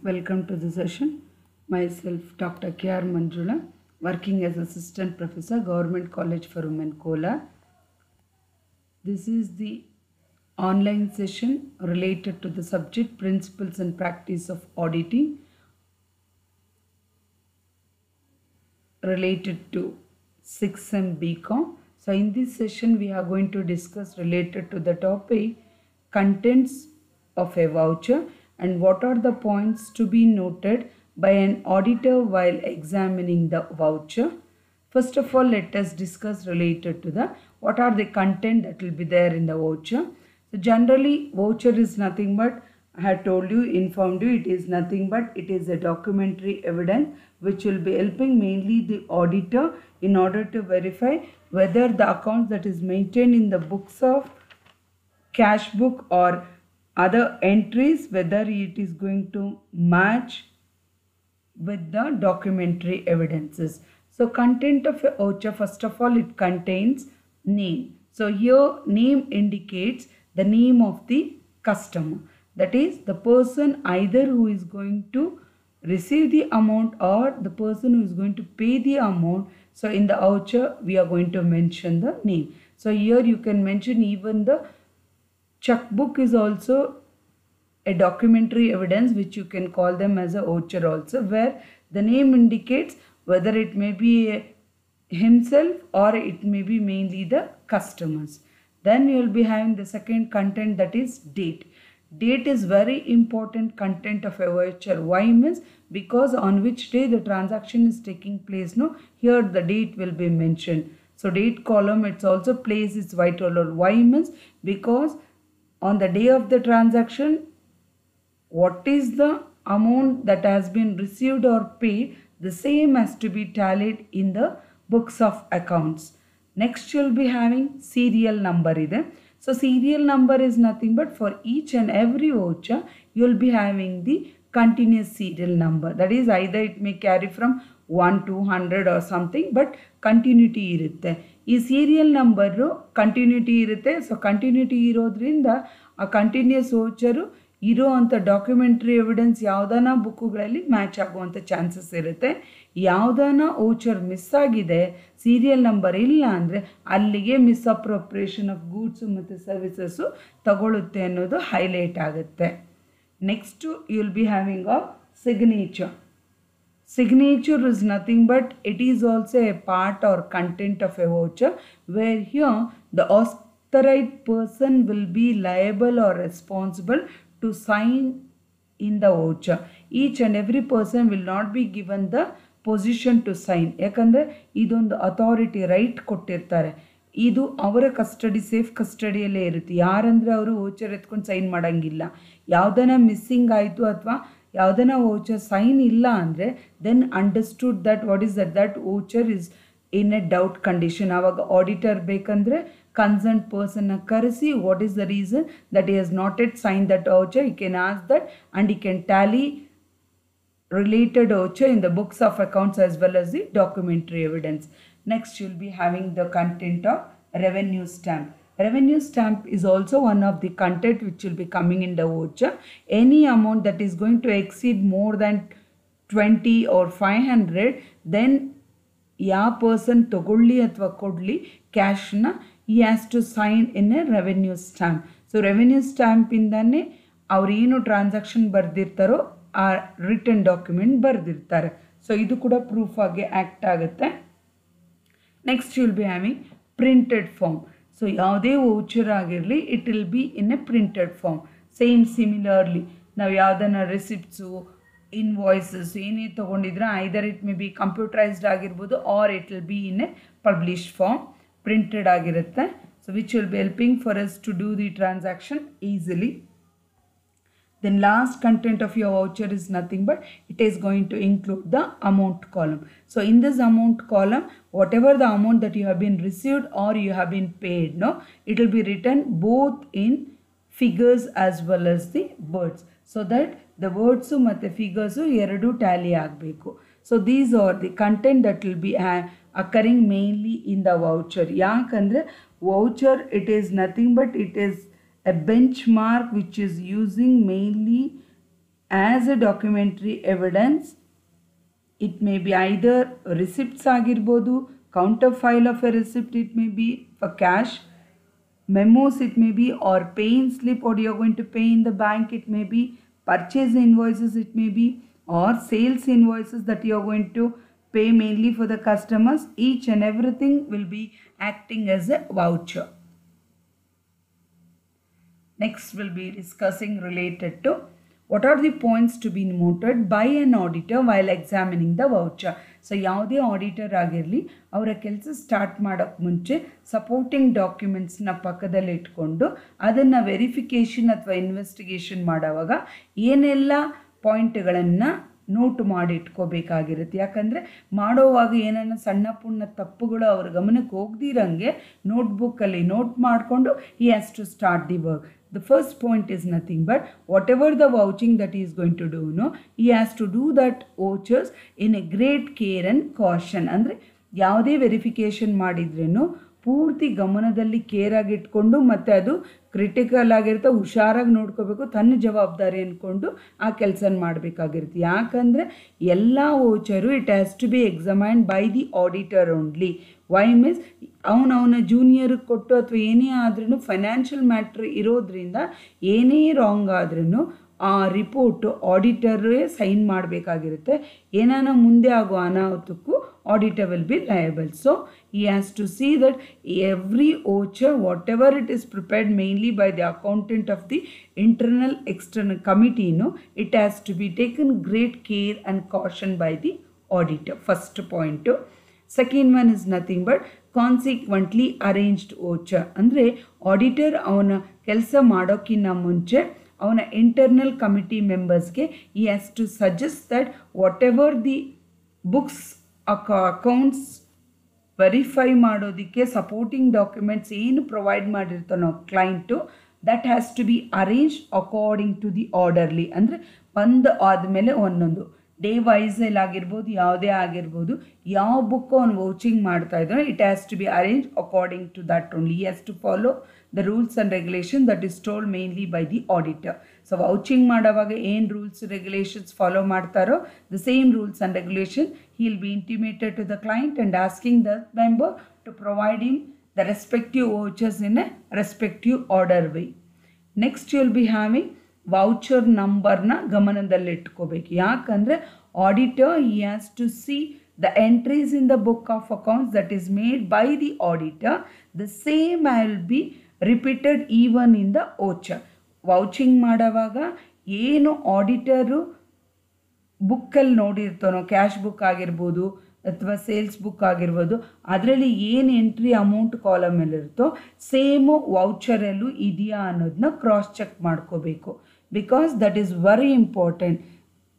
Welcome to the session. Myself, Dr. K.R. Manjula, working as Assistant Professor, Government College for Women, Kolar. This is the online session related to the subject Principles and Practice of Auditing related to 6M BCom. So in this session, we are going to discuss related to the topic contents of a voucher and what are the points to be noted by an auditor while examining the voucher. First of all, let us discuss related to the what are the content that will be there in the voucher. So generally, voucher is nothing but, I had told you, informed you, it is nothing but it is a documentary evidence which will be helping mainly the auditor in order to verify whether the accounts that is maintained in the books of cash book or other entries, whether it is going to match with the documentary evidences. So content of a voucher, first of all, it contains name. So here name indicates the name of the customer. That is the person either who is going to receive the amount or the person who is going to pay the amount. So in the voucher, we are going to mention the name. So here you can mention even the checkbook is also a documentary evidence which you can call them as a voucher also, where the name indicates whether it may be himself or it may be mainly the customers. Then you will be having the second content, that is date. Date is very important content of a voucher. Why means because on which day the transaction is taking place. No, here the date will be mentioned. So date column, it's also plays its vital role. Why means because on the day of the transaction, what is the amount that has been received or paid, the same has to be tallied in the books of accounts. Next you will be having serial number. So serial number is nothing but for each and every voucher you will be having the continuous serial number. That is either it may carry from 1 to 100 or something, but continuity irutte. ಈ serial number continuity ಇರುತ್ತೆ. So continuity ಇರೋದ್ರಿಂದ ಆ continuous voucher ಇರೋ ಅಂಥ documentary evidence ಯಾವುದಾನ ಬುಕ್ಕುಗಳಲ್ಲಿ match ಆಗುವಂಥ chances ಇರುತ್ತೆ. ಯಾವುದಾನ ವೋಚರ್ ಮಿಸ್ ಆಗಿದೆ, ಸೀರಿಯಲ್ ನಂಬರ್ ಇಲ್ಲ ಅಂದರೆ ಅಲ್ಲಿಗೆ ಮಿಸ್ಅಪ್ರೋಪ್ರಿಯೇಷನ್ ಆಫ್ ಗೂಡ್ಸು ಮತ್ತು ಸರ್ವಿಸಸ್ಸು ತಗೊಳ್ಳುತ್ತೆ ಅನ್ನೋದು ಹೈಲೈಟ್ ಆಗುತ್ತೆ. Next you will be having a signature. Signature is nothing but it is also a part or content of a voucher, where here the authorized person will be liable or responsible to sign in the voucher. Each and every person will not be given the position to sign. ಯಾಕಂದರೆ ಇದೊಂದು authority right ಕೊಟ್ಟಿರ್ತಾರೆ. ಇದು ಅವರ custody, safe ಕಸ್ಟಡಿಯಲ್ಲೇ ಇರುತ್ತೆ. ಯಾರಂದರೆ ಅವರು voucher ಎತ್ಕೊಂಡು sign ಮಾಡೋಂಗಿಲ್ಲ. ಯಾವುದನ್ನ ಮಿಸ್ಸಿಂಗ್ ಆಯಿತು ಅಥವಾ ಯಾವುದನ್ನ ವೋಚರ್ ಸೈನ್ ಇಲ್ಲ ಅಂದರೆ then understood that what is that voucher is in a doubt condition. ಆವಾಗ ಆಡಿಟರ್ ಬೇಕಂದರೆ ಕನ್ಸರ್ನ್ ಪರ್ಸನ್ನ ಕರೆಸಿ what is the reason that he has not yet sign that voucher, he can ask that and he can tally related voucher in the books of accounts as well as the documentary evidence. Next you will be having the content of revenue stamp. Revenue stamp is also one of the content which will be coming in the voucher. Any amount that is going to exceed more than 20 or 500, then ಯಾವ person ತಗೊಳ್ಳಿ ಅಥವಾ ಕೊಡಲಿ ಕ್ಯಾಶ್ನ, he has to sign in a revenue stamp. So revenue ಸ್ಟ್ಯಾಂಪಿಂದನೇ ಅವ್ರೇನು transaction ಬರೆದಿರ್ತಾರೋ ಆ return document ಬರೆದಿರ್ತಾರೆ. So ಇದು ಕೂಡ ಪ್ರೂಫ್ ಆಗಿ ಆ್ಯಕ್ಟ್ ಆಗುತ್ತೆ. Next you will be having printed form. So ಯಾವುದೇ ವೋಚರ್ ಆಗಿರಲಿ it will be in a printed form. Same similarly ನಾವು ಯಾವುದನ್ನ ರೆಸಿಪ್ಟ್ಸು, ಇನ್ವಾಯ್ಸಸ್ ಏನೇ ತೊಗೊಂಡಿದ್ರೆ either it may be computerized ಆಗಿರ್ಬೋದು or it will be in a published form, printed ಆಗಿರುತ್ತೆ. So which will be helping for us to do the transaction easily. Then last content of your voucher is nothing but it is going to include the amount column. So in this amount column, whatever the amount that you have been received or you have been paid, no, it will be written both in figures as well as the words, so that the words ಮತ್ತು figures ಎರಡು tally ಆಗಬೇಕು. So these are the content that will be occurring mainly in the voucher. ಯಾಕಂದರೆ voucher it is nothing but it is a benchmark which is using mainly as a documentary evidence. It may be either receipts ಆಗಿರ್ಬೋದು, counterfile of a receipt it may be for cash, memos it may be, or paying slip what you are going to pay in the bank it may be, purchase invoices it may be, or sales invoices that you are going to pay mainly for the customers. Each and everything will be acting as a voucher. Next we'll be discussing related to what are the points to be noted by an auditor while examining the voucher. So ಯಾವುದೇ auditor ಆಗಿರಲಿ ಅವರ ಕೆಲಸ start ಮಾಡೋಕ್ಕೆ ಮುಂಚೆ supporting ಡಾಕ್ಯುಮೆಂಟ್ಸ್ನ ಪಕ್ಕದಲ್ಲಿ ಇಟ್ಕೊಂಡು ಅದನ್ನು verification ಅಥವಾ ಇನ್ವೆಸ್ಟಿಗೇಷನ್ ಮಾಡೋವಾಗ ಏನೆಲ್ಲ ಪಾಯಿಂಟ್ಗಳನ್ನು ನೋಟ್ ಮಾಡಿ ಇಟ್ಕೋಬೇಕಾಗಿರುತ್ತೆ. ಯಾಕಂದರೆ ಮಾಡೋವಾಗ ಏನನ್ನ ಸಣ್ಣ ಪುಣ್ಣ ತಪ್ಪುಗಳು ಅವ್ರ ಗಮನಕ್ಕೆ ಹೋಗ್ದಿರಂಗೆ ನೋಟ್ಬುಕ್ಕಲ್ಲಿ ನೋಟ್ ಮಾಡಿಕೊಂಡು he has to start the work. The first point is nothing but whatever the vouching that he is going to do, he has to do that vouchers in a great care and caution. ಅಂದರೆ ಯಾವುದೇ verification ಮಾಡಿದ್ರೂ ಪೂರ್ತಿ ಗಮನದಲ್ಲಿ care ಆಗಿ ಇಟ್ಕೊಂಡು ಮತ್ತು ಅದು critical ಆಗಿರುತ್ತೆ, ಹುಷಾರಾಗಿ ನೋಡ್ಕೋಬೇಕು, ತನ್ನ ಜವಾಬ್ದಾರಿ ಅಂದ್ಕೊಂಡು ಆ ಕೆಲಸ ಮಾಡಬೇಕಾಗಿರುತ್ತೆ. ಯಾಕಂದರೆ ಎಲ್ಲ voucher it has to be examined by the auditor only. Why means ಅವನ ಜೂನಿಯರ್ಗೆ ಕೊಟ್ಟು ಅಥವಾ ಏನೇ ಆದ್ರೂ ಫೈನಾನ್ಷಿಯಲ್ ಮ್ಯಾಟ್ರ್ ಇರೋದ್ರಿಂದ ಏನೇ ರಾಂಗ್ ಆದ್ರೂ ಆ ರಿಪೋರ್ಟು ಆಡಿಟರೇ ಸೈನ್ ಮಾಡಬೇಕಾಗಿರುತ್ತೆ. ಏನಾನ ಮುಂದೆ ಆಗೋ ಅನಾಹುತಕ್ಕೂ auditor will be liable. So he has to see that every voucher, whatever it is prepared mainly by the accountant of the internal external committee, it has to be taken great care and caution by the auditor. First point. Second one is nothing but consequently arranged voucher. ಅಂದರೆ auditor ಅವನ ಕೆಲಸ ಮಾಡೋಕ್ಕಿಂತ ಮುಂಚೆ ಅವನ internal committee ಮೆಂಬರ್ಸ್ಗೆ he has to suggest that whatever the books accounts verify ಮಾಡೋದಕ್ಕೆ supporting documents ಏನು provide ಮಾಡಿರ್ತಾನೋ client, that has to be arrange according to the orderly. ಅಂದರೆ ಒಂದು ಆದಮೇಲೆ ಒಂದೊಂದು ಡೇ ವೈಸಲ್ಲಿ ಆಗಿರ್ಬೋದು, ಯಾವುದೇ ಆಗಿರ್ಬೋದು, ಯಾವ ಬುಕ್ಕು ಅವ್ನು ವೌಚಿಂಗ್ ಮಾಡ್ತಾ ಇದ್ದಾನೋ it has to be arrange according to that only. He has to follow the rules and regulation that is told mainly by the auditor. So vouching ಮಾಡುವಾಗ ಏನು ರೂಲ್ಸ್ ರೆಗ್ಯುಲೇಷನ್ಸ್ ಫಾಲೋ ಮಾಡ್ತಾರೋ the same rules and regulation he will be intimated to the client and asking the member to provide him the respective vouchers in a respective order way. Next you will be having voucher numberನ ಗಮನದಲ್ಲಿ ಇಟ್ಕೋಬೇಕು. ಯಾಕಂದರೆ auditor he has to see the entries in the book of accounts that is made by the auditor. The same will be repeated even in the voucher. Vouching ಮಾಡೋವಾಗ ಏನು auditor ಬುಕ್ಕಲ್ಲಿ ನೋಡಿರ್ತಾನೋ, cash book ಆಗಿರ್ಬೋದು ಅಥವಾ sales book ಆಗಿರ್ಬೋದು, ಅದರಲ್ಲಿ ಏನು entry amount ಕಾಲಮಲ್ಲಿರುತ್ತೋ same ವೌಚರಲ್ಲೂ ಇದೆಯಾ ಅನ್ನೋದನ್ನ ಕ್ರಾಸ್ ಚೆಕ್ ಮಾಡ್ಕೋಬೇಕು. Because that is very important.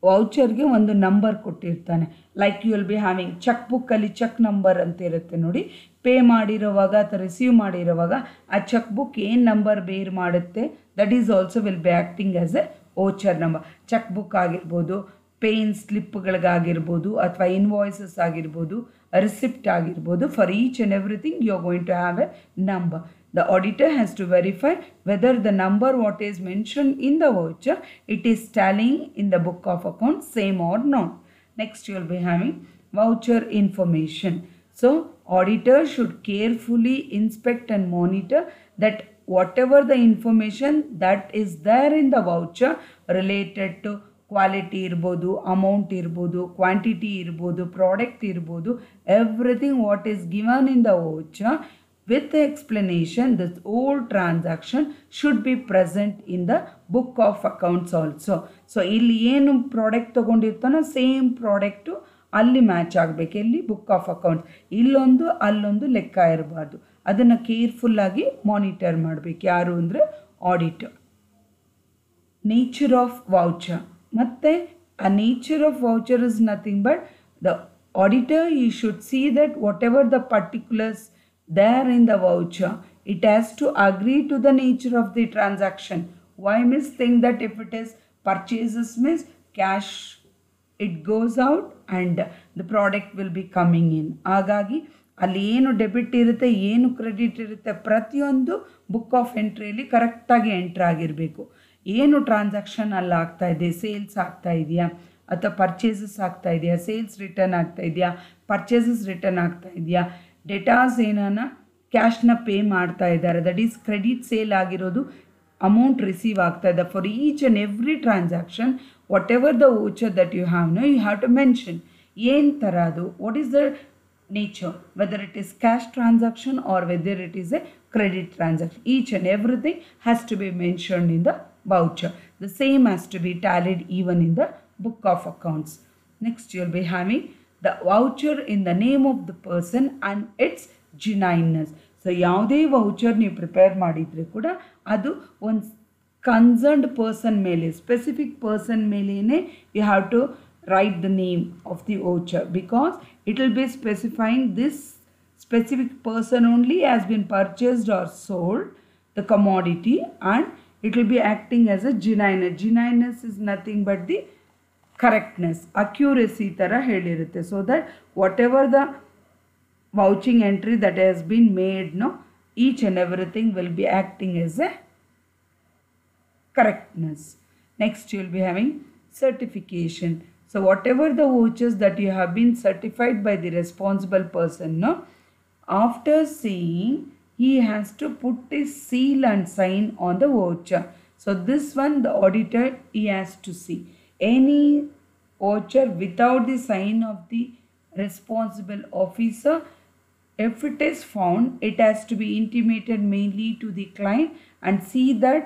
ವೌಚರ್ಗೆ ಒಂದು ನಂಬರ್ ಕೊಟ್ಟಿರ್ತಾನೆ. Like you will be having cheque ಬುಕ್ಕಲ್ಲಿ ಚೆಕ್ ನಂಬರ್ ಅಂತ ಇರುತ್ತೆ ನೋಡಿ. ಪೇ ಮಾಡಿರೋವಾಗ ಅಥವಾ ರಿಸೀವ್ ಮಾಡಿರೋವಾಗ ಆ ಚೆಕ್ ಬುಕ್ ಏನು ನಂಬರ್ ಬೇರ್ ಮಾಡುತ್ತೆ, that is also will be acting as a voucher number. Check book ಆಗಿರ್ಬೋದು, ಪೇನ್ ಸ್ಲಿಪ್ಗಳಿಗಾಗಿರ್ಬೋದು, ಅಥವಾ ಇನ್ವಾಯ್ಸಸ್ ಆಗಿರ್ಬೋದು, ರಿಸಿಪ್ಟ್ ಆಗಿರ್ಬೋದು, for each and everything you are going to have a number. The auditor has to verify whether the number what is mentioned in the voucher it is tallying in the book of accounts same or not. Next you will be having voucher information. So auditor should carefully inspect and monitor that whatever the information that is there in the voucher related to quality ಇರ್ಬೋದು, amount ಇರ್ಬೋದು, quantity ಇರ್ಬೋದು, product ಇರ್ಬೋದು, everything what is given in the voucher with the explanation this whole transaction should be present in the book of accounts also. So ಇಲ್ಲಿ ಏನು product ತೊಗೊಂಡಿರ್ತಾನೋ same product ಅಲ್ಲಿ match ಆಗಬೇಕು. ಇಲ್ಲಿ book of accounts ಇಲ್ಲೊಂದು ಅಲ್ಲೊಂದು ಲೆಕ್ಕ ಇರಬಾರ್ದು. ಅದನ್ನು ಕೇರ್ಫುಲ್ಲಾಗಿ ಮಾನಿಟರ್ ಮಾಡಬೇಕು. ಯಾರು ಅಂದರೆ ಆಡಿಟರ್. Nature of voucher. ಮತ್ತು ಆ nature of voucher is nothing but the auditor he should see that whatever the particulars there in the voucher it has to agree to the nature of the transaction. Why means think that if it is purchases means cash it goes out and the product will be coming in. ಹಾಗಾಗಿ ಅಲ್ಲಿ ಏನು debit ಇರುತ್ತೆ, ಏನು credit ಇರುತ್ತೆ, ಪ್ರತಿಯೊಂದು book of ಎಂಟ್ರಿಯಲ್ಲಿ ಕರೆಕ್ಟಾಗಿ entry ಆಗಿರಬೇಕು. ಏನು ಟ್ರಾನ್ಸಾಕ್ಷನ್ ಅಲ್ಲಿ ಆಗ್ತಾ ಇದೆ, ಸೇಲ್ಸ್ ಆಗ್ತಾ ಇದೆಯಾ ಅಥವಾ ಪರ್ಚೇಸಸ್ ಆಗ್ತಾ ಇದೆಯಾ, ಸೇಲ್ಸ್ ರಿಟರ್ನ್ ಆಗ್ತಾ ಇದೆಯಾ, ಪರ್ಚೇಸಸ್ ರಿಟರ್ನ್ ಆಗ್ತಾ ಇದೆಯಾ, ಡೇಟಾಸ್ ಏನಾನ ಕ್ಯಾಶ್ನ ಪೇ ಮಾಡ್ತಾ ಇದ್ದಾರೆ, ದಟ್ ಈಸ್ ಕ್ರೆಡಿಟ್ ಸೇಲ್ ಆಗಿರೋದು ಅಮೌಂಟ್ ರಿಸೀವ್ ಆಗ್ತಾ ಇದೆ. For each and every transaction whatever the voucher that you have to mention ಏನು ಥರ ಅದು, what is the nature, whether it is cash transaction or whether it is a credit transaction. Each and everything has to be mentioned in the voucher. The same has to be tallied even in the book of accounts. Next, you will be having the voucher in the name of the person and its genuineness. So, ಯಾವುದೇ voucher ನೀವು prepare ಮಾಡಿದರೆ ಕೂಡ ಅದು ಒಂದು concerned person ಮೇಲೆ, specific person ಮೇಲೇ you have to write the name of the voucher, because it will be specifying this specific person only has been purchased or sold the commodity, and it will be acting as a genuineness. Genuineness is nothing but the correctness, accuracy tara helirutte, so that whatever the vouching entry that has been made, no, each and everything will be acting as a correctness. Next, you will be having certification. So whatever the vouchers that you have been certified by the responsible person, no, after seeing, he has to put his seal and sign on the voucher. So this one, the auditor, he has to see any voucher without the sign of the responsible officer. If it is found, it has to be intimated mainly to the client and see that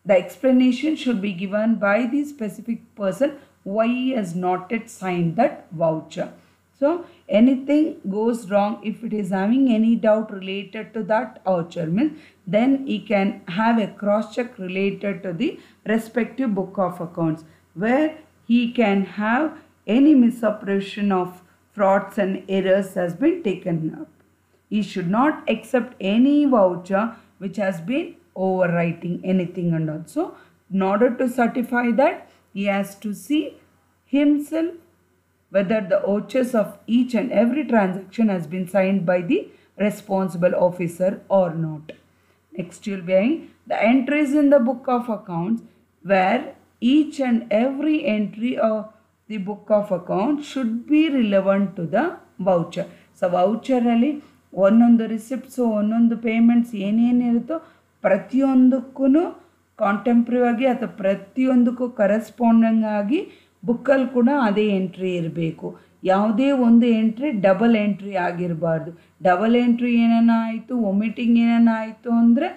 the explanation should be given by the specific person why he has not yet signed that voucher. So anything goes wrong, if it is having any doubt related to that voucher, means then he can have a cross check related to the respective book of accounts, where he can have any misappropriation of frauds and errors has been taken up. He should not accept any voucher which has been overwriting anything, and also in order to certify that, he has to see himself whether the vouchers of each and every transaction has been signed by the responsible officer or not. Next, you will be having the entries in the book of accounts, where each and every entry of the book of accounts should be relevant to the voucher. So voucher ಅಲ್ಲಿ ಒಂದೊಂದು ರಿಸಿಪ್ಟ್ಸು, ಒಂದೊಂದು payments ಏನೇನಿರುತ್ತೋ ಪ್ರತಿಯೊಂದಕ್ಕೂ contemporary ಆಗಿ ಅಥವಾ ಪ್ರತಿಯೊಂದಕ್ಕೂ corresponding ಆಗಿ ಬುಕ್ಕಲ್ಲಿ ಕೂಡ ಅದೇ ಎಂಟ್ರಿ ಇರಬೇಕು. ಯಾವುದೇ ಒಂದು ಎಂಟ್ರಿ ಡಬಲ್ ಎಂಟ್ರಿ ಆಗಿರಬಾರ್ದು. ಡಬಲ್ ಎಂಟ್ರಿ ಏನಾನ ಆಯಿತು, ಒಮಿಟಿಂಗ್ ಏನಾನ ಆಯಿತು ಅಂದರೆ,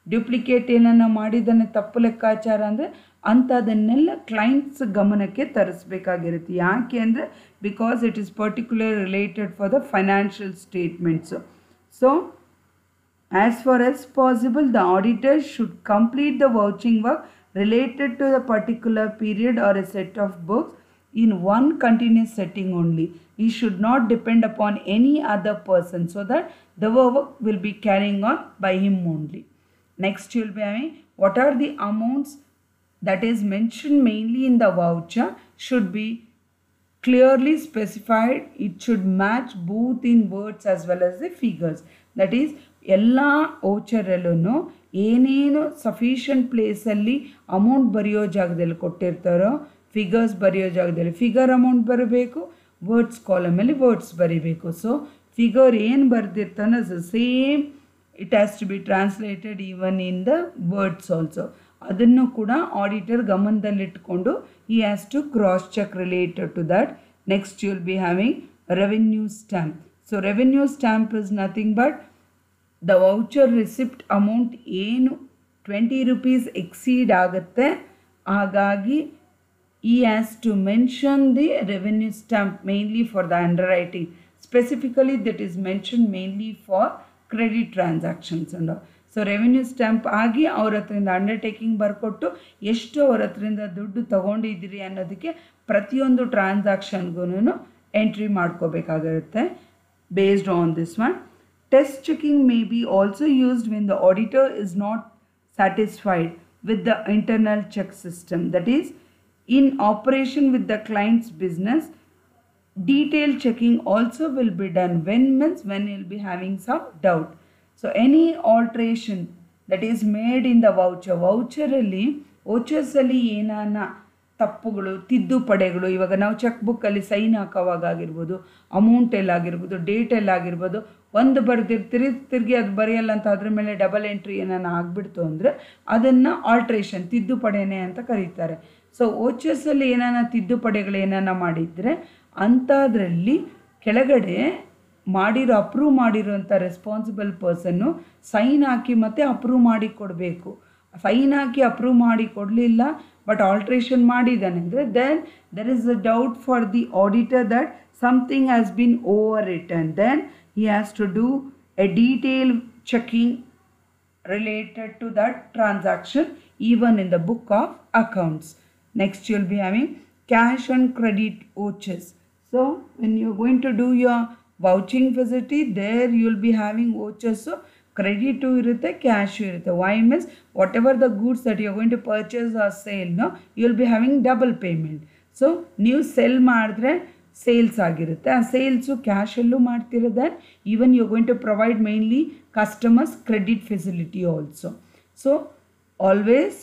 ಡ್ಯೂಪ್ಲಿಕೇಟ್ ಏನಾನ ಮಾಡಿದ್ದಾನೆ, ತಪ್ಪು ಲೆಕ್ಕಾಚಾರ ಅಂದರೆ ಅಂಥದನ್ನೆಲ್ಲ ಕ್ಲೈಂಟ್ಸ್ ಗಮನಕ್ಕೆ ತರಿಸ್ಬೇಕಾಗಿರುತ್ತೆ. ಯಾಕೆ ಅಂದರೆ because it is particular related for the financial statements. So as far as possible, the auditor should complete the vouching work related to the particular period or a set of books in one continuous setting only. He should not depend upon any other person, so that the work will be carrying on by him only. Next, you will be having what are the amounts that is mentioned mainly in the voucher should be clearly specified. It should match both in words as well as the figures. That is, ಎಲ್ಲ ವೋಚರಲ್ಲೂ ಏನೇನು sufficient ಪ್ಲೇಸಲ್ಲಿ amount ಬರೆಯೋ ಜಾಗದಲ್ಲಿ ಕೊಟ್ಟಿರ್ತಾರೋ, figures ಬರೆಯೋ ಜಾಗದಲ್ಲಿ figure amount ಬರಬೇಕು, words ಕಾಲಮಲ್ಲಿ words ಬರೀಬೇಕು. ಸೊ ಫಿಗರ್ ಏನು ಬರೆದಿರ್ತಾನೋ same it has to be translated even in the words also. ಅದನ್ನು ಕೂಡ ಆಡಿಟರ್ ಗಮನದಲ್ಲಿಟ್ಕೊಂಡು he has to cross check related to that. Next, you will be having revenue stamp. So revenue stamp is nothing but the voucher receipt amount ಏನು 20 rupees exceed ಆಗುತ್ತೆ, ಹಾಗಾಗಿ he has to mention the revenue stamp mainly for the underwriting. Specifically that is mentioned mainly for credit transactions and all. So revenue stamp ಆಗಿ ಅವ್ರ ಹತ್ರಿಂದ undertaking ಬರ್ಕೊಟ್ಟು ಎಷ್ಟು ಅವ್ರ ಹತ್ರಿಂದ ದುಡ್ಡು ತೊಗೊಂಡಿದ್ದೀರಿ ಅನ್ನೋದಕ್ಕೆ ಪ್ರತಿಯೊಂದು ಟ್ರಾನ್ಸಾಕ್ಷನ್ಗೂ ಎಂಟ್ರಿ ಮಾಡ್ಕೋಬೇಕಾಗಿರುತ್ತೆ. Based on this one, test checking may be also used when the auditor is not satisfied with the internal check system. That is in operation with the client's business. Detailed checking also will be done when you'll be having some doubt. So any alteration that is made in the voucher ಅಲ್ಲಿ ವೋಚರ್ಸಲ್ಲಿ ಏನಾನ ತಪ್ಪುಗಳು ತಿದ್ದುಪಡಿಗಳು, ಇವಾಗ ನಾವು check ಬುಕ್ಕಲ್ಲಿ sign ಹಾಕೋವಾಗ ಆಗಿರ್ಬೋದು, ಅಮೌಂಟಲ್ಲಾಗಿರ್ಬೋದು, ಡೇಟಲ್ಲಾಗಿರ್ಬೋದು, ಒಂದು ಬರೆದಿರ್ತೀರಿ ತಿರುಗಿ ಅದು ಬರೆಯಲ್ಲ ಅಂತ ಅದ್ರ ಮೇಲೆ ಡಬಲ್ ಎಂಟ್ರಿ ಏನಾನ ಆಗಿಬಿಡ್ತು ಅಂದರೆ ಅದನ್ನು ಆಲ್ಟ್ರೇಷನ್ ತಿದ್ದುಪಡಿನೇ ಅಂತ ಕರೀತಾರೆ. ಸೊ ವೋಚರ್ಸಲ್ಲಿ ಏನಾನ ತಿದ್ದುಪಡಿಗಳು ಏನಾನ ಮಾಡಿದರೆ ಅಂಥದ್ರಲ್ಲಿ ಕೆಳಗಡೆ ಅಪ್ರೂವ್ ಮಾಡಿರೋಂಥ ರೆಸ್ಪಾನ್ಸಿಬಲ್ ಪರ್ಸನ್ನು ಸೈನ್ ಹಾಕಿ ಮತ್ತು ಅಪ್ರೂವ್ ಮಾಡಿ ಕೊಡಬೇಕು. ಸೈನ್ ಹಾಕಿ ಅಪ್ರೂವ್ ಮಾಡಿ ಕೊಡಲಿಲ್ಲ ಬಟ್ ಆಲ್ಟ್ರೇಷನ್ ಮಾಡಿದ್ದಾನೆ ಅಂದರೆ then there is a doubt for the auditor that something has been overwritten. Then he has to do a detailed checking related to that transaction even in the book of accounts. Next you will be having cash and credit vouchers. So when you are going to do your vouching facility, there you will be having vouchers. So credit irutte, cash irutte. Why means whatever the goods that you are going to purchase or sell, no, you will be having double payment. So ನೀವು sell ಮಾಡಿದ್ರೆ sales ಆಗಿರುತ್ತೆ, ಆ sales ಕ್ಯಾಶಲ್ಲೂ ಮಾಡ್ತಿರೋದೆ. Even you going to provide mainly customers credit facility also. So always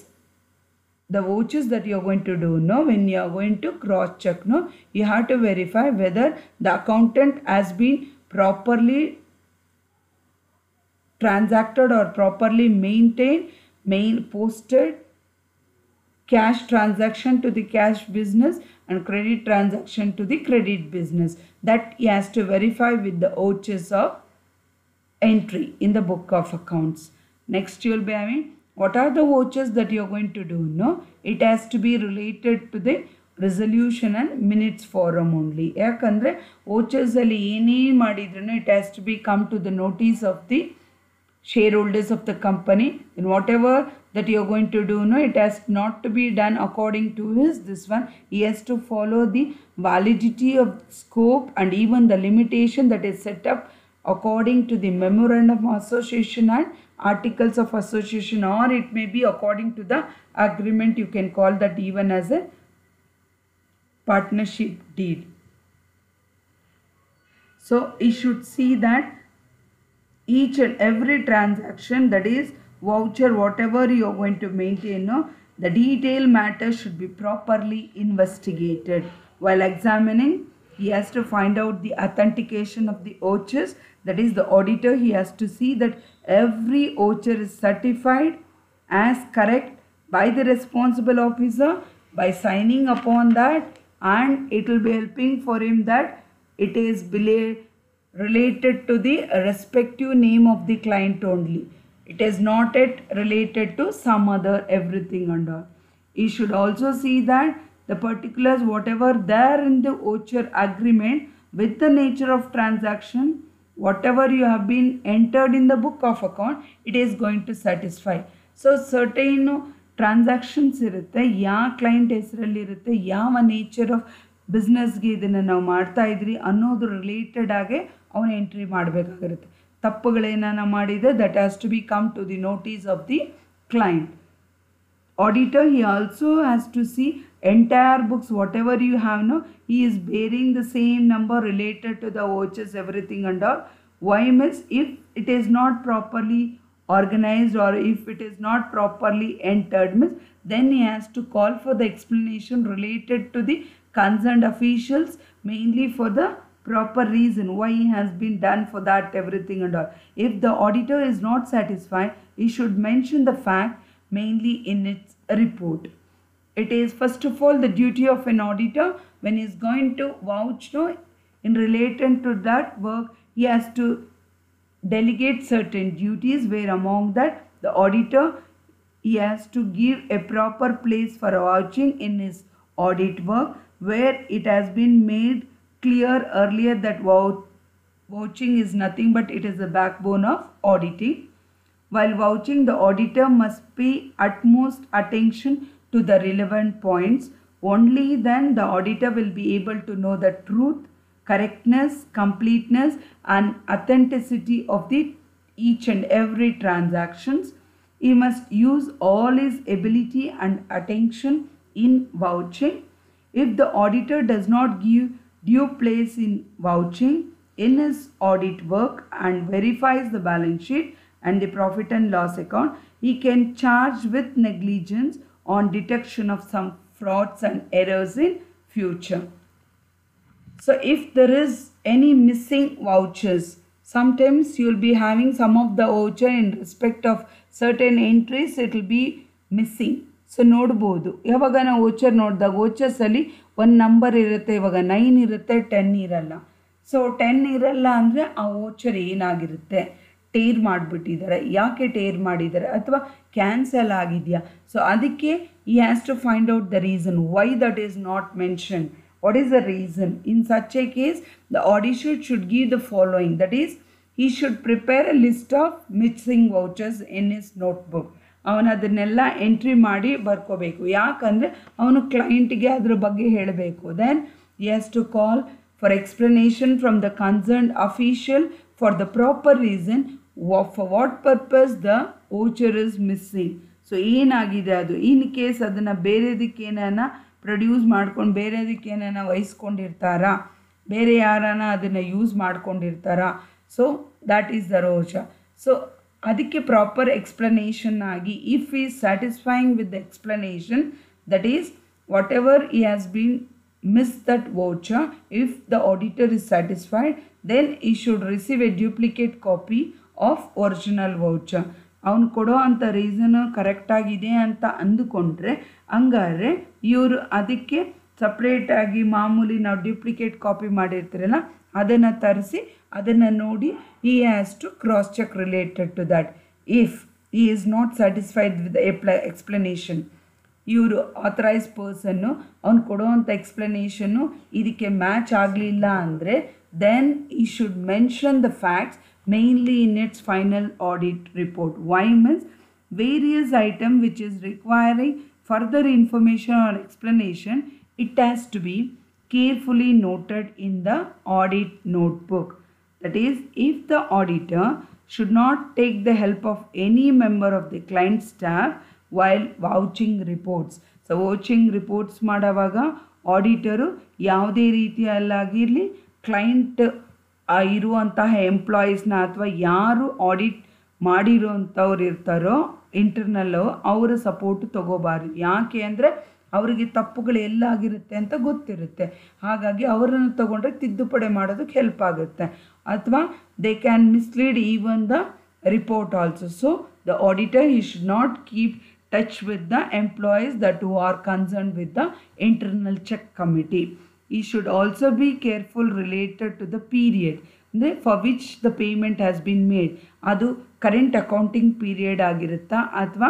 the vouchers that you are going to do, no, when you are going to cross check, no, you have to verify whether the accountant has been properly transacted or properly maintained, posted cash transaction to the cash business and credit transaction to the credit business. That he has to verify with the vouchers of entry in the book of accounts. Next you will be having what are the vouchers that you are going to do, no, it has to be related to the resolution and minutes forum only. ಯಾಕಂದರೆ ವೋಚರ್ಸಲ್ಲಿ ಏನೇನು ಮಾಡಿದ್ರೂ it has to be come to the notice of the shareholders of the company. In whatever that you are going to do, no, it has not to be done according to this one. He has to follow the validity of scope and even the limitation that is set up according to the memorandum of association and articles of association, or it may be according to the agreement. You can call that even as a partnership deed. So you should see that each and every transaction, that is voucher, whatever you are going to maintain, no, the detailed matter should be properly investigated. While examining, he has to find out the authentication of the vouchers. That is the auditor, he has to see that every voucher is certified as correct by the responsible officer by signing upon that, and it will be helping for him that it is related to the respective name of the client only. It is not yet related to some other everything and all. He should also see that the particulars whatever there in the voucher agreement with the nature of transaction, whatever you have been entered in the book of account, it is going to satisfy. So certain transactions irutte, ಯಾವ client ಹೆಸರಲ್ಲಿ ಇರುತ್ತೆ, ಯಾವ nature of ಬಿಸ್ನೆಸ್ಗೆ ಇದನ್ನು ನಾವು ಮಾಡ್ತಾ ಇದ್ರಿ ಅನ್ನೋದು related ಆಗಿ ಅವನು ಎಂಟ್ರಿ ಮಾಡಬೇಕಾಗಿರುತ್ತೆ. ತಪ್ಪುಗಳೇನಾನ ಮಾಡಿದರೆ that has to be come to the notice of the client. Auditor, he also has to see entire books, whatever you have, no, he is bearing the same number related to the vouchers, everything and all. Why means if it is not properly organized or if it is not properly entered, means then he has to call for the explanation related to the concerned officials, mainly for the proper reason why he has been done for that everything and all. If the auditor is not satisfied, he should mention the fact mainly in its report. It is first of all the duty of an auditor when he is going to vouch, no, in relation to that work, he has to delegate certain duties, where among that the auditor, he has to give a proper place for vouching in his audit work, where it has been made clear earlier that vouching is nothing but it is the backbone of auditing. While vouching, the auditor must pay utmost attention to the relevant points. Only then the auditor will be able to know the truth, correctness, completeness and authenticity of the each and every transactions. He must use all his ability and attention in vouching. If the auditor does not give due place in vouching in his audit work and verifies the balance sheet and the profit and loss account, he can charge with negligence on detection of some frauds and errors in future. So if there is any missing vouchers, sometimes you will be having some of the voucher in respect of certain entries, it will be missing. So ನೋಡ್ಬೋದು, ಯಾವಾಗ ನಾವು voucher ನೋಡಿದಾಗ ವೋಚರ್ಸಲ್ಲಿ ಒಂದು number ಇರುತ್ತೆ, ಇವಾಗ 9 ಇರುತ್ತೆ, 10 ಇರಲ್ಲ. So 10 ಇರಲ್ಲ ಅಂದರೆ ಆ ವೋಚರ್ ಏನಾಗಿರುತ್ತೆ, ಟೇರ್ ಮಾಡಿಬಿಟ್ಟಿದ್ದಾರೆ. ಯಾಕೆ ಟೇರ್ ಮಾಡಿದ್ದಾರೆ ಅಥವಾ ಕ್ಯಾನ್ಸಲ್ ಆಗಿದೆಯಾ? ಸೊ ಅದಕ್ಕೆ he has to find out the reason why that is not mention. What is the reason? In such a case, the auditor should give the following. That is, he should prepare a list of missing vouchers in his notebook. ಅವನು ಅದನ್ನೆಲ್ಲ entry ಮಾಡಿ ಬರ್ಕೋಬೇಕು. ಯಾಕಂದರೆ ಅವನು ಕ್ಲೈಂಟ್ಗೆ ಅದ್ರ ಬಗ್ಗೆ ಹೇಳಬೇಕು. Then he has to call for explanation from the concerned official for the proper reason for what purpose the voucher is missing. So ಏನಾಗಿದೆ ಅದು, ಇನ್ ಕೇಸ್ ಅದನ್ನು ಬೇರೆದಕ್ಕೆ ಏನಾನ ಪ್ರೊಡ್ಯೂಸ್ ಮಾಡ್ಕೊಂಡು ಬೇರೆದಕ್ಕೆ ಏನಾನ ವಹಿಸ್ಕೊಂಡಿರ್ತಾರಾ, ಬೇರೆ ಯಾರಾನ ಅದನ್ನು ಯೂಸ್ ಮಾಡ್ಕೊಂಡಿರ್ತಾರಾ. So that is the voucher. So ಅದಕ್ಕೆ ಪ್ರಾಪರ್ ಎಕ್ಸ್ಪ್ಲನೇಷನ್ ಆಗಿ, if is satisfying with the explanation, that is whatever he has been miss that voucher, if the auditor is satisfied, then he should receive a duplicate copy of original voucher. ಅವನು ಕೊಡೋ ಅಂಥ reason ಕರೆಕ್ಟಾಗಿದೆ ಅಂತ ಅಂದುಕೊಂಡ್ರೆ ಹಂಗಾದ್ರೆ ಇವರು ಅದಕ್ಕೆ ಸಪ್ರೇಟಾಗಿ ಮಾಮೂಲಿ ನಾವು ಡ್ಯೂಪ್ಲಿಕೇಟ್ ಕಾಪಿ ಮಾಡಿರ್ತೀರಲ್ಲ ಅದನ್ನು ತರಿಸಿ ಅದನ್ನು ನೋಡಿ he has to cross check related to that. If he is not satisfied with the explanation, ಇವರು ಆಥರೈಸ್ ಪರ್ಸನ್ನು ಅವ್ನು ಕೊಡೋವಂಥ ಎಕ್ಸ್ಪ್ಲನೇಷನ್ನು ಇದಕ್ಕೆ ಮ್ಯಾಚ್ ಆಗಲಿಲ್ಲ ಅಂದರೆ then he should mention the facts mainly in its final audit report. Why means various item which is requiring further information or explanation, it has to be carefully noted in the audit notebook. That is, if the auditor should not take the help of any member of the client staff while vouching reports. So vouching reports ಮಾಡವಾಗ auditor ಯಾವುದೇ ರೀತಿಯಲ್ಲಾಗಿರಲಿ client ಇರುವಂತಹ ಎಂಪ್ಲಾಯೀಸ್ನ ಅಥವಾ ಯಾರು audit ಮಾಡಿರೋಂಥವ್ರು ಇರ್ತಾರೋ internal ಅವರ support ತೊಗೋಬಾರ್ದು. ಯಾಕೆ ಅಂದರೆ ಅವರಿಗೆ ತಪ್ಪುಗಳು ಎಲ್ಲಾಗಿರುತ್ತೆ ಅಂತ ಗೊತ್ತಿರುತ್ತೆ. ಹಾಗಾಗಿ ಅವರನ್ನು ತೊಗೊಂಡ್ರೆ ತಿದ್ದುಪಡಿ ಮಾಡೋದಕ್ಕೆ ಹೆಲ್ಪ್ ಆಗುತ್ತೆ. ಅಥವಾ they can mislead even the report also. So the auditor he should not keep touch with the employees that who are concerned with the internal check committee. He should also be careful related to the period for which the payment has been made. ಅದು current accounting period ಆಗಿರುತ್ತಾ ಅಥವಾ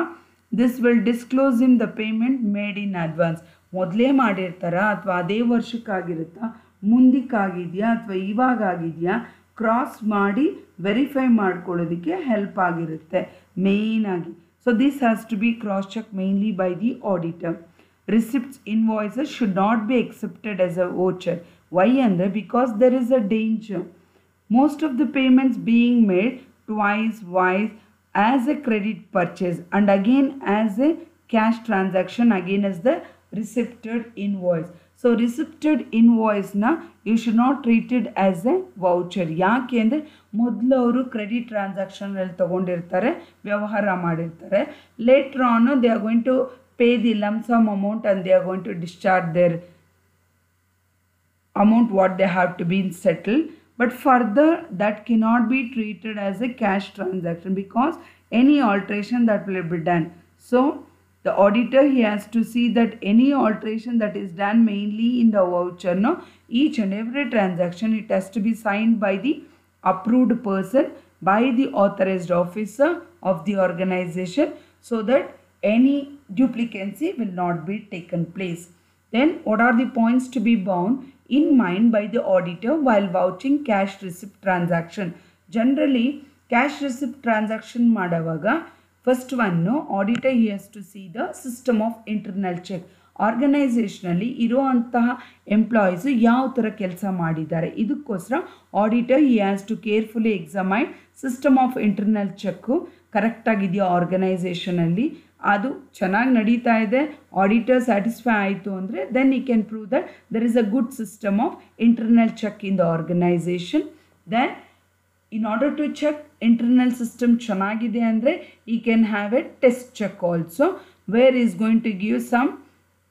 this will disclose in the payment made in advance. ಮೊದಲೇ ಮಾಡಿರ್ತಾರಾ ಅಥವಾ ಅದೇ ವರ್ಷಕ್ಕಾಗಿರುತ್ತಾ, ಮುಂದಕ್ಕಾಗಿದೆಯಾ ಅಥವಾ ಇವಾಗ ಆಗಿದೆಯಾ, cross ಮಾಡಿ verify ಮಾಡ್ಕೊಳ್ಳೋದಕ್ಕೆ ಹೆಲ್ಪ್ ಆಗಿರುತ್ತೆ ಮೇಯ್ನಾಗಿ. So this has to be cross check mainly by the auditor. Receipts invoices should not be accepted as a voucher. Why? Andre? Because there is a danger. Most of the payments being made twice as a credit purchase and again as a cash transaction again as the receipted invoice. So receipted invoice na you should not treat it as a voucher. ಯಾಕೆ ಅಂದರೆ ಮೊದಲು ಅವರು credit ಟ್ರಾನ್ಸಾಕ್ಷನಲ್ಲಿ ತೊಗೊಂಡಿರ್ತಾರೆ, ವ್ಯವಹಾರ ಮಾಡಿರ್ತಾರೆ. Later on they are going to pay the lump sum amount and they are going to discharge their amount what they have to be settled. But further that cannot be treated as a cash transaction because any alteration that will be done. So the auditor he has to see that any alteration that is done mainly in the voucher, no, each and every transaction it has to be signed by the approved person by the authorized officer of the organization so that any duplicacy will not be taken place. Then what are the points to be borne in mind by the auditor while vouching cash receipt transaction? Generally cash receipt transaction madavaga first one no auditor he has to see the system of internal check. ಆರ್ಗನೈಸೇಷನಲ್ಲಿ ಇರುವಂತಹ employees ಯಾವ ಥರ ಕೆಲಸ ಮಾಡಿದ್ದಾರೆ ಇದಕ್ಕೋಸ್ಕರ auditor he has to carefully examine system of internal check ಕರೆಕ್ಟಾಗಿದೆಯಾ ಆರ್ಗನೈಸೇಷನಲ್ಲಿ, ಅದು ಚೆನ್ನಾಗಿ ನಡೀತಾ ಇದೆ, ಆಡಿಟರ್ ಸ್ಯಾಟಿಸ್ಫೈ ಆಯಿತು ಅಂದರೆ then he can prove that there is a good system of internal check in the organisation. Then in order to check internal system ಚೆನ್ನಾಗಿದೆ ಅಂದರೆ he can have a test check also. where is going to give some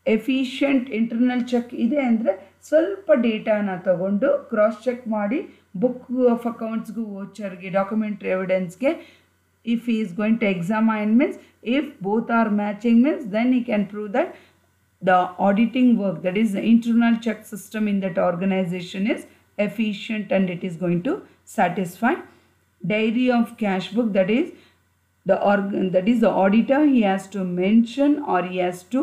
efficient internal check ಇದೆ ಅಂದರೆ ಸ್ವಲ್ಪ ಡೇಟಾನ ತಗೊಂಡು cross check ಮಾಡಿ book of ಅಕೌಂಟ್ಸ್ಗೂ ವೋಚರ್ಗೆ ಡಾಕ್ಯುಮೆಂಟ್ರಿ ಎವಿಡೆನ್ಸ್ಗೆ if he is going to examine means if both are matching means then he can prove that the auditing work, that is the internal check system in that organization, is efficient and it is going to satisfy. Diary of cash book, that is the auditor, he has to mention or he has to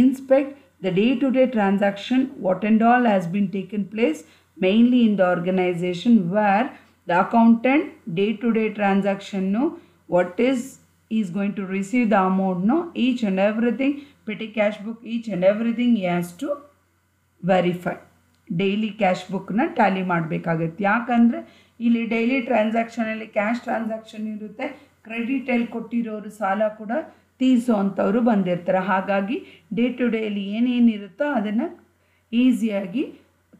inspect the day-to-day transaction, what and all has been taken place mainly in the organization, where the accountant day-to-day transaction what is going to receive the amount each and everything, petty cash book, each and everything he has to verify. Daily cash book na tally ಮಾಡಬೇಕಾಗುತ್ತೆ. ಯಾಕಂದರೆ ಇಲ್ಲಿ daily ಟ್ರಾನ್ಸಾಕ್ಷನಲ್ಲಿ cash transaction ಇರುತ್ತೆ, credit ಅಲ್ಲಿ ಕೊಟ್ಟಿರೋರು ಸಾಲ ಕೂಡ ತೀರಿಸೋವಂಥವ್ರು ಬಂದಿರ್ತಾರೆ. ಹಾಗಾಗಿ day to daily ಏನೇನಿರುತ್ತೋ ಅದನ್ನು ಈಸಿಯಾಗಿ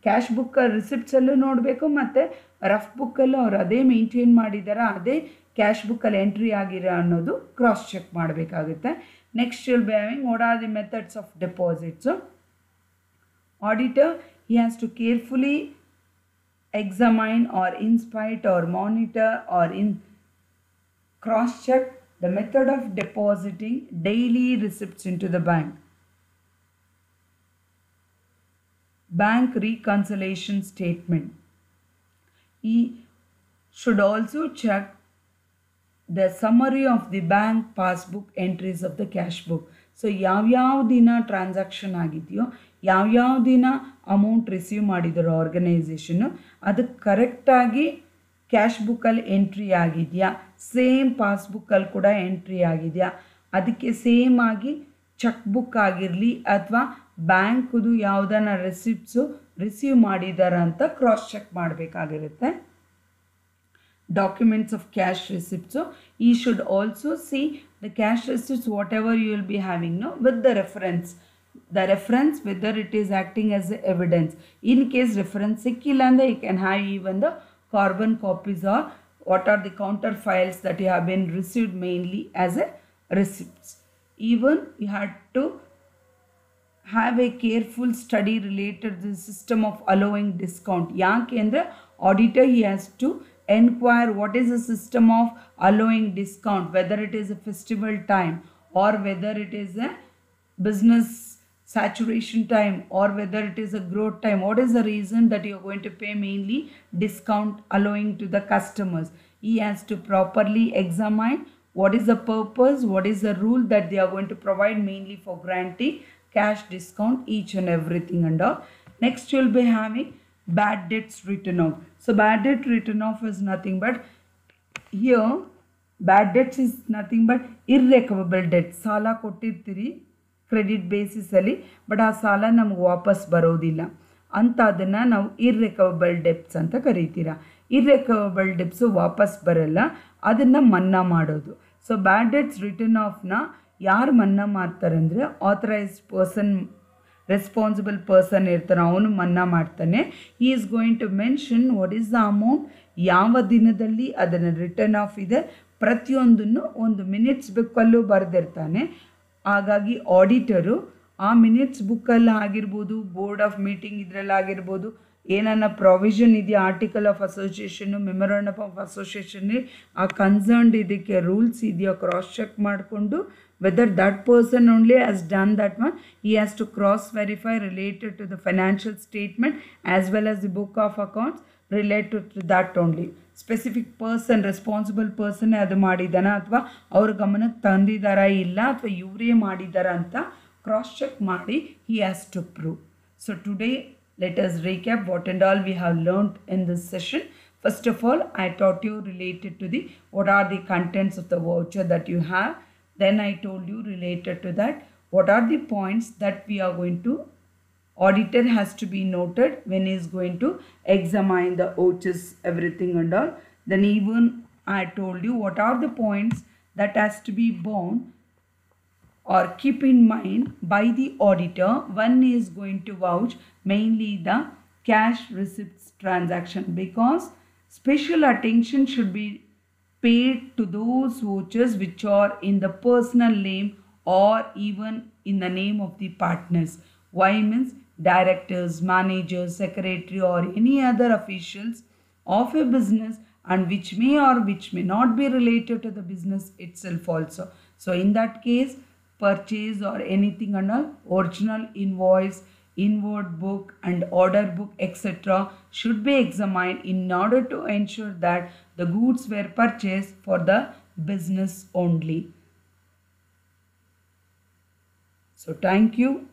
ಕ್ಯಾಶ್ ಬುಕ್ ರಿಸಿಪ್ಟ್ಸಲ್ಲೂ ನೋಡಬೇಕು ಮತ್ತು ರಫ್ ಬುಕ್ಕಲ್ಲೂ ಅವ್ರು ಅದೇ ಮೇಂಟೈನ್ ಮಾಡಿದಾರ, ಅದೇ ಕ್ಯಾಶ್ ಬುಕ್ಕಲ್ಲಿ ಎಂಟ್ರಿ ಆಗಿರೋ ಅನ್ನೋದು ಕ್ರಾಸ್ ಚೆಕ್ ಮಾಡಬೇಕಾಗುತ್ತೆ. Next will be having what are the methods of deposits. Auditor he has to carefully examine or inspect or monitor or cross check the method of depositing daily receipts into the bank. Bank reconciliation statement. He should also check the summary of the bank passbook entries of the cash book. So ಯಾವ್ಯಾವ ದಿನ transaction ಆಗಿದೆಯೋ, ಯಾವ್ಯಾವ ದಿನ amount receive ಮಾಡಿದಾರೋ organisation, ಅದಕ್ಕೆ ಕರೆಕ್ಟಾಗಿ cash ಬುಕ್ಕಲ್ಲಿ entry ಆಗಿದೆಯಾ, same ಪಾಸ್ಬುಕ್ಕಲ್ಲಿ ಕೂಡ ಎಂಟ್ರಿ ಆಗಿದೆಯಾ, ಅದಕ್ಕೆ ಸೇಮ್ ಆಗಿ ಚೆಕ್ ಬುಕ್ ಆಗಿರಲಿ ಅಥವಾ ಬ್ಯಾಂಕ್ದು ಯಾವುದನ್ನ ರಿಸಿಪ್ಟ್ಸು ರಿಸೀವ್ ಮಾಡಿದಾರ ಅಂತ ಕ್ರಾಸ್ ಚೆಕ್ ಮಾಡಬೇಕಾಗಿರುತ್ತೆ. Documents of cash receipts, so you should also see the cash receipts whatever you will be having with the reference whether it is acting as evidence. In case reference sikkilla andre you can have even the carbon copies or what are the counter files that you have been received mainly as a receipts. Even you had to have a careful study related to the system of allowing discount. ಯಾಕೆ ಅಂದರೆ auditor he has to enquire what is the system of allowing discount, whether it is a festival time or whether it is a business saturation time or whether it is a growth time. What is the reason that you are going to pay mainly discount allowing to the customers? He has to properly examine what is the purpose, what is the rule that they are going to provide mainly for granting cash discount, each and everything and all. Next you will be having bad debts written off. So bad debt written off is nothing but, here bad debts is nothing but irrecoverable debt. ಸಾಲ ಕೊಟ್ಟಿರ್ತೀರಿ credit ಬೇಸಿಸಲ್ಲಿ, but ಆ ಸಾಲ ನಮ್ಗೆ ವಾಪಸ್ ಬರೋದಿಲ್ಲ ಅಂತ, ಅದನ್ನು ನಾವು ಇರ್ರೆಕವಬಲ್ depths ಅಂತ ಕರಿತೀರ. ಇರ್ರೆಕವಬಲ್ ಡೆಪ್ಸು ವಾಪಸ್ ಬರಲ್ಲ, ಅದನ್ನು ಮನ್ನಾ ಮಾಡೋದು. ಸೊ ಬ್ಯಾಡ್ ಡೆಟ್ಸ್ ರಿಟರ್ನ್ ಆಫ್ನ ಯಾರು ಮನ್ನಾ ಮಾಡ್ತಾರೆ ಅಂದರೆ ಆಥರೈಸ್ಡ್ ಪರ್ಸನ್, ರೆಸ್ಪಾನ್ಸಿಬಲ್ ಪರ್ಸನ್ ಇರ್ತಾನೆ, ಅವನು ಮನ್ನಾ ಮಾಡ್ತಾನೆ. He is going to mention what is the amount, ಯಾವ ದಿನದಲ್ಲಿ ಅದನ್ನು ರಿಟರ್ನ್ ಆಫ್ ಇದೆ, ಪ್ರತಿಯೊಂದನ್ನು ಒಂದು ಮಿನಿಟ್ಸ್ ಬುಕ್ಕಲ್ಲೂ ಬರೆದಿರ್ತಾನೆ. ಹಾಗಾಗಿ ಆಡಿಟರು ಆ ಮಿನಿಟ್ಸ್ ಬುಕ್ಕಲ್ಲಿ ಆಗಿರ್ಬೋದು, ಬೋರ್ಡ್ ಆಫ್ ಮೀಟಿಂಗ್ ಇದರಲ್ಲಾಗಿರ್ಬೋದು, ಏನನ್ನ ಪ್ರಾವಿಷನ್ ಇದೆಯಾ article of association, memorandum of association, ಆ ಕನ್ಸರ್ನ್ಡ್ ಇದಕ್ಕೆ ರೂಲ್ಸ್ ಇದೆಯಾ ಕ್ರಾಸ್ ಚೆಕ್ ಮಾಡಿಕೊಂಡು whether that person only has done that one, he has to cross verify related to the financial statement as well as the book of accounts related to that only. Specific person, responsible person ಅದು ಮಾಡಿದಾನ ಅಥವಾ ಅವ್ರ ಗಮನಕ್ಕೆ ತಂದಿದ್ದಾರಾ ಇಲ್ಲ ಅಥವಾ ಇವರೇ ಮಾಡಿದಾರಾ ಅಂತ cross check ಮಾಡಿ he has to prove. So today let us recap what and all we have learned in this session. First of all, I taught you related to the what are the contents of the voucher that you have. Then I told you related to that what are the points that we are going to, auditor has to be noted when he is going to examine the vouchers, everything and all. Then even I told you what are the points that has to be borne or keep in mind by the auditor when he is going to vouch mainly the cash receipts transaction, because special attention should be paid to those vouchers which are in the personal name or even in the name of the partners. Why means directors, managers, secretary or any other officials of a business, and which may or which may not be related to the business itself also. So in that case, purchase or anything under original invoice, inward book and order book etc. should be examined in order to ensure that the goods were purchased for the business only. So thank you.